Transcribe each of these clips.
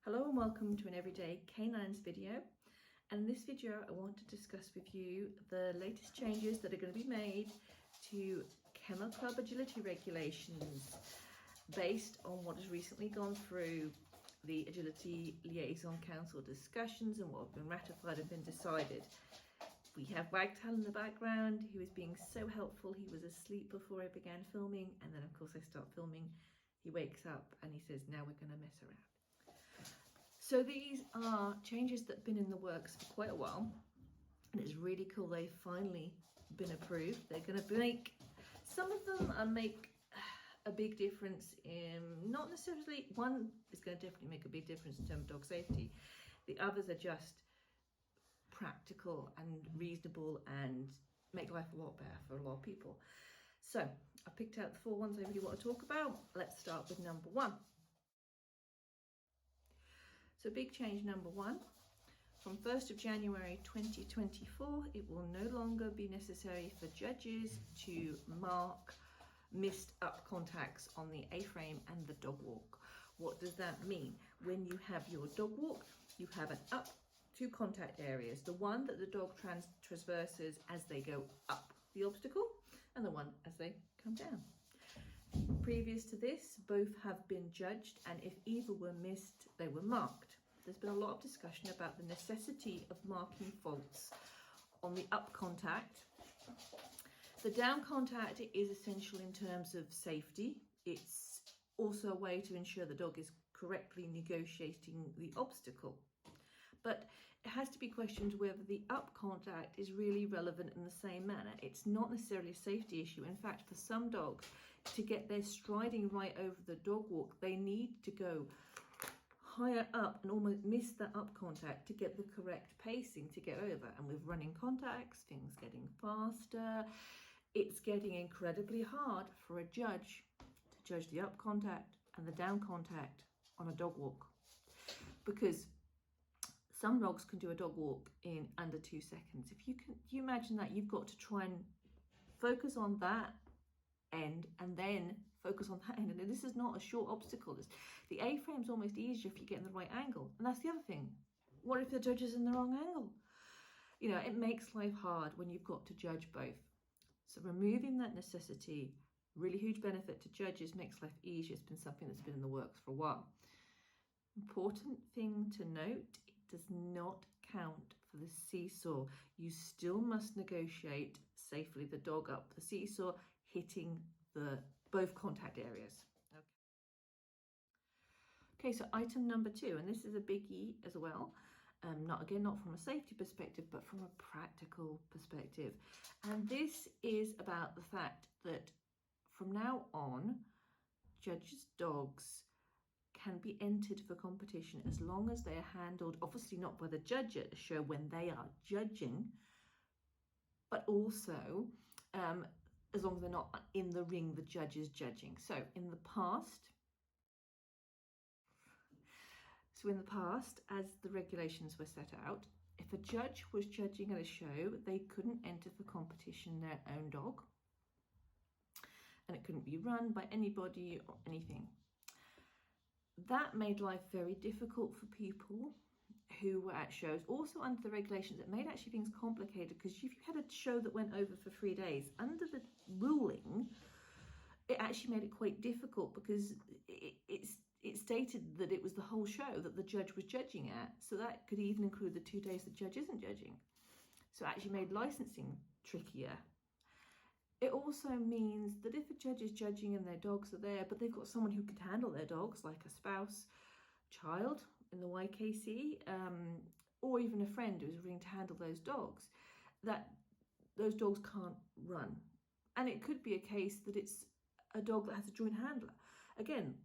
Hello and welcome to an everyday canines video. And in this video I want to discuss with you the latest changes that are going to be made to Kennel Club agility regulations based on what has recently gone through the Agility Liaison Council discussions and what have been ratified and been decided. We have Wagtail in the background who is being so helpful. He was asleep before I began filming, and then of course I start filming. He wakes up and he says, now we're going to mess around. So these are changes that have been in the works for quite a while, and it's really cool they've finally been approved. They're going to make, some of them make a big difference in, not necessarily, one is going to definitely make a big difference in terms of dog safety. The others are just practical and reasonable and make life a lot better for a lot of people. So I picked out the 4 ones I really want to talk about. Let's start with number 1. So big change number 1, from 1st of January 2024, it will no longer be necessary for judges to mark missed up contacts on the A-frame and the dog walk. What does that mean? When you have your dog walk, you have an up 2 contact areas, the one that the dog traverses as they go up the obstacle and the one as they come down. Previous to this, both have been judged, and if either were missed, they were marked. There's been a lot of discussion about the necessity of marking faults on the up contact. The down contact is essential in terms of safety. It's also a way to ensure the dog is correctly negotiating the obstacle. But it has to be questioned whether the up contact is really relevant in the same manner. It's not necessarily a safety issue. In fact, for some dogs, to get their striding right over the dog walk, they need to go higher up and almost miss that up contact to get the correct pacing to get over. And with running contacts, things getting faster, it's getting incredibly hard for a judge to judge the up contact and the down contact on a dog walk, because some dogs can do a dog walk in under 2 seconds. If you imagine that, you've got to try and focus on that end and then focus on that end. And this is not a short obstacle. The A-frame's almost easier if you get in the right angle. And that's the other thing. What if the judge is in the wrong angle? You know, it makes life hard when you've got to judge both. So removing that necessity, really huge benefit to judges, makes life easier. It's been something that's been in the works for a while. Important thing to note, it does not count for the seesaw. You still must negotiate safely the dog up the seesaw, hitting both contact areas. Okay, so item number 2, and this is a biggie as well. Not from a safety perspective, but from a practical perspective. And this is about the fact that from now on, judges' dogs can be entered for competition as long as they are handled, obviously not by the judge at a show when they are judging, but also as long as they're not in the ring the judge is judging. So in the past, as the regulations were set out, if a judge was judging at a show, they couldn't enter for competition their own dog, and it couldn't be run by anybody or anything. That made life very difficult for people who were at shows. Also under the regulations, it made actually things complicated, because if you had a show that went over for 3 days, under the ruling, it actually made it quite difficult, because it stated that it was the whole show that the judge was judging at. So that could even include the 2 days the judge isn't judging. So it actually made licensing trickier. It also means that if a judge is judging and their dogs are there, but they've got someone who can handle their dogs, like a spouse, child in the YKC, or even a friend who's willing to handle those dogs, that those dogs can't run. And it could be a case that it's a dog that has a joint handler. Again,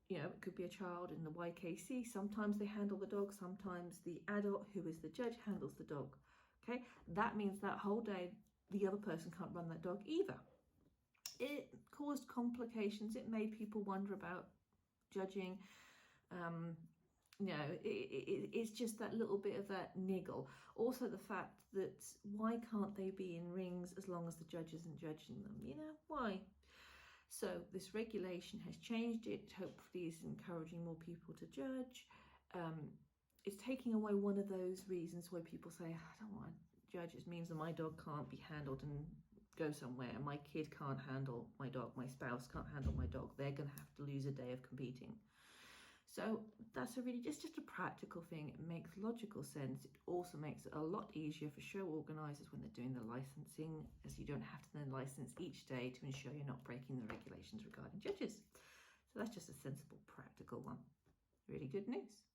you know, it could be a child in the YKC. Sometimes they handle the dog, sometimes the adult who is the judge handles the dog. Okay, that means that whole day the other person can't run that dog either. It caused complications. It made people wonder about judging. It's just that little bit of that niggle. Also the fact that why can't they be in rings as long as the judge isn't judging them? You know, why? So this regulation has changed it. Hopefully it's encouraging more people to judge. it's taking away one of those reasons where people say, I don't want to judge. It means that my dog can't be handled and go somewhere, and my kid can't handle my dog, my spouse can't handle my dog. They're going to have to lose a day of competing. So that's just a practical thing. It makes logical sense. It also makes it a lot easier for show organisers when they're doing the licensing, as you don't have to then license each day to ensure you're not breaking the regulations regarding judges. So that's just a sensible, practical one. Really good news.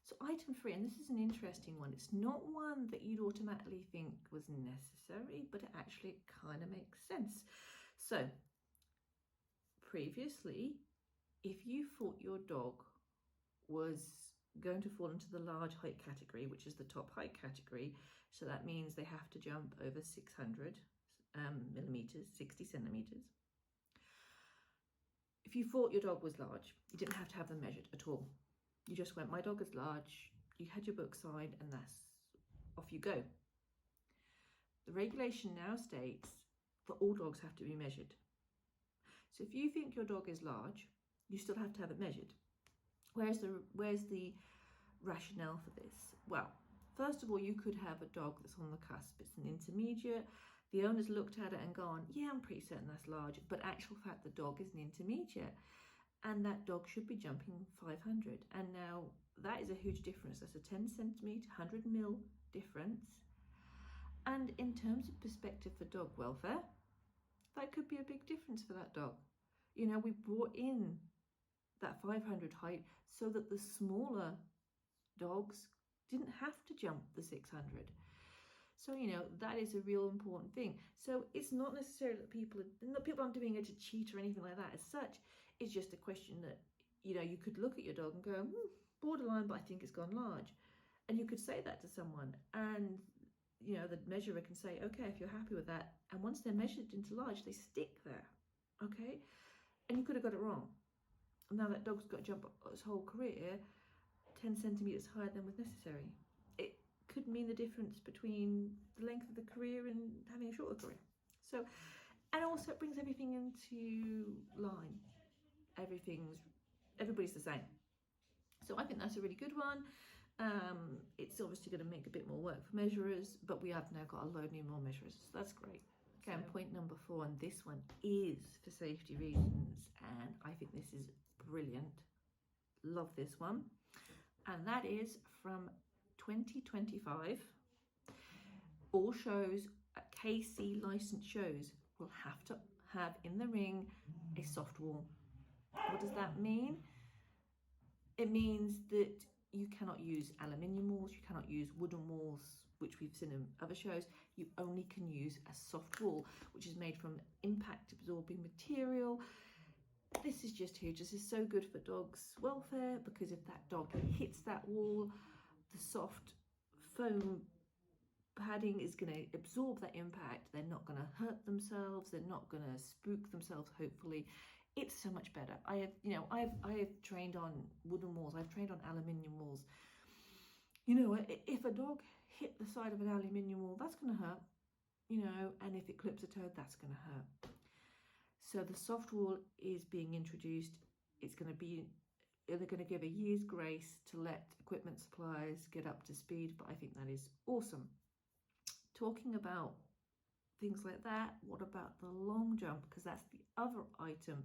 So item 3, and this is an interesting one. It's not one that you'd automatically think was necessary, but it actually kind of makes sense. So previously, if you thought your dog was going to fall into the large height category, which is the top height category, so that means they have to jump over 600 millimeters, 60 centimeters. If you thought your dog was large, you didn't have to have them measured at all. You just went, my dog is large, you had your book signed, and that's off you go. The regulation now states that all dogs have to be measured. So if you think your dog is large, you still have to have it measured. Where's the rationale for this? Well, first of all, you could have a dog that's on the cusp. It's an intermediate. The owner's looked at it and gone, yeah, I'm pretty certain that's large, but actual fact, the dog is an intermediate, and that dog should be jumping 500. And now that is a huge difference. That's a 10 centimetre, 100 mil difference. And in terms of perspective for dog welfare, that could be a big difference for that dog. You know, we brought in that 500 height so that the smaller dogs didn't have to jump the 600. So, you know, that is a real important thing. So it's not necessarily that people aren't doing it to cheat or anything like that as such. It's just a question that, you know, you could look at your dog and go, borderline, but I think it's gone large. And you could say that to someone, and, you know, the measurer can say, okay, if you're happy with that. And once they're measured into large, they stick there, okay? And you could have got it wrong. Now that dog's got to jump its whole career 10 centimetres higher than was necessary. It could mean the difference between the length of the career and having a shorter career. So, and also it brings everything into line. Everybody's the same. So I think that's a really good one. It's obviously going to make a bit more work for measurers, but we have now got a load more measurers, so that's great. Okay, and point number 4, and this one is for safety reasons, and I think this is brilliant. Love this one. And that is from 2025. All shows at KC licensed shows will have to have in the ring a soft wall. What does that mean? It means that you cannot use aluminium walls, you cannot use wooden walls, which we've seen in other shows. You only can use a soft wall, which is made from impact absorbing material. This is just huge. This is so good for dogs' welfare, because if that dog hits that wall, the soft foam padding is going to absorb that impact. They're not going to hurt themselves. They're not going to spook themselves, hopefully. It's so much better. I have trained on wooden walls. I've trained on aluminium walls. You know, if a dog hit the side of an aluminium wall, that's going to hurt. You know, and if it clips a toe, that's going to hurt. So the soft wall is being introduced. They're going to give a year's grace to let equipment suppliers get up to speed, but I think that is awesome. Talking about things like that, what about the long jump? Because that's the other item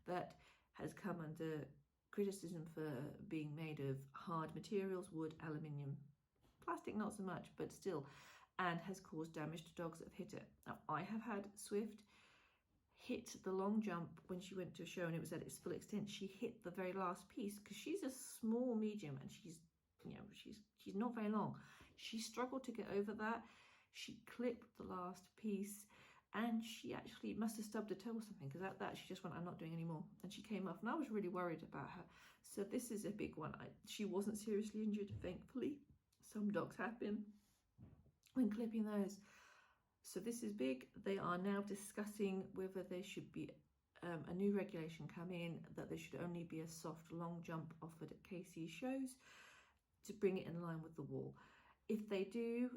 that has come under criticism for being made of hard materials, wood, aluminium, plastic not so much, but still, and has caused damage to dogs that have hit it. Now, I have had Swift hit the long jump when she went to a show and it was at its full extent. She hit the very last piece because she's a small medium and she's not very long. She struggled to get over that. She clipped the last piece and she actually must have stubbed a toe or something, because at that she just went, I'm not doing any more, and she came off, and I was really worried about her. So this is a big one. She wasn't seriously injured, thankfully. Some dogs have been when clipping those. So this is big. They are now discussing whether there should be a new regulation come in that there should only be a soft long jump offered at KC shows to bring it in line with the wall. If they do,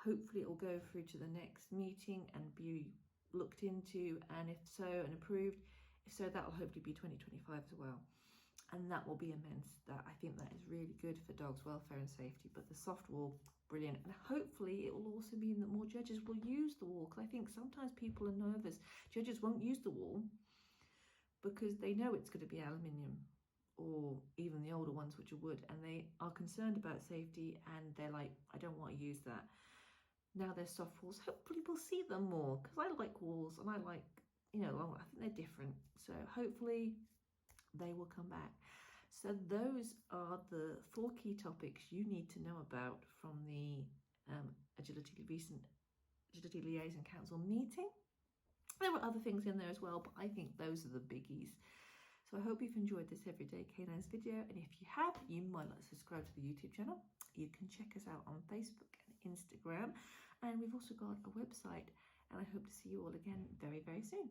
hopefully it will go through to the next meeting and be looked into, and if so, and approved. If so, that will hopefully be 2025 as well. and that will be immense. That I think that is really good for dogs' welfare and safety. But the soft wall, brilliant, and hopefully it will also mean that more judges will use the wall, because I think sometimes people are nervous. Judges won't use the wall because they know it's going to be aluminium, or even the older ones which are wood, and they are concerned about safety, and they're like, I don't want to use that. Now they're soft walls, hopefully we'll see them more, because I like walls, and I like, you know, I think they're different, so hopefully they will come back. So those are the 4 key topics you need to know about from the Agility Liaison Council meeting. There were other things in there as well, but I think those are the biggies. So I hope you've enjoyed this Everyday Canines video, and if you have, you might like to subscribe to the YouTube channel. You can check us out on Facebook and Instagram, and we've also got a website, and I hope to see you all again very, very soon.